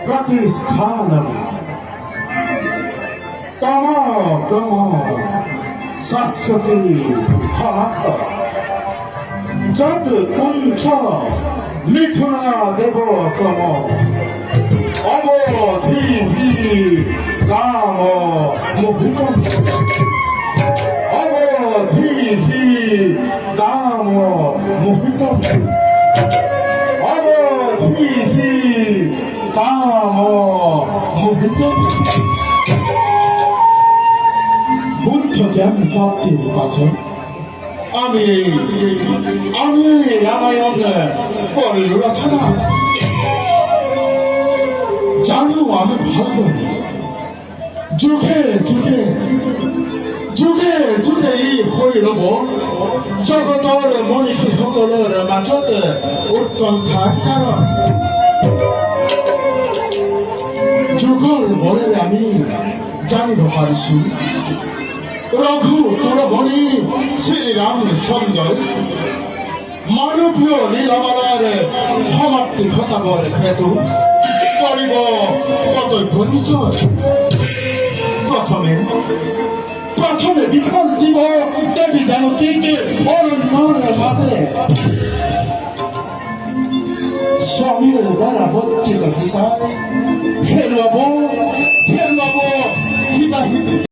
प्रतिष्ठानम तम तम सरस्वती फलक जद कुंच मिथुना देव तम अवधि काम मोहितम अवधि काम मोहितम अवधि काम मोहितम বুদ্ধ জ্ঞান প্রাপ্তির পাশে আমি রামায়ণ পড়িল রচনা জানো আমি ভালো যুগে যুগে যুগে যুগে ই হৈ ৰব জগতৰ মনীষী সকলৰ মাজত উৎকণ্ঠাৰ কাৰণ যুগৰ বৰে আমি জানিব পাৰিছো রঘুকুলবনী শ্রীরাম সুন্দর মানবীয় লীলামালার সমাপ্তি ঘটাবৰ হেতু কৰিব কৰ্তব্য নিশ্চয় প্রথমে বিখন জীব দেবী জানকীক অরণ্যৰ মাঝে স্বামীর দ্বারা বঞ্চিত পিতা ফেরব সীতা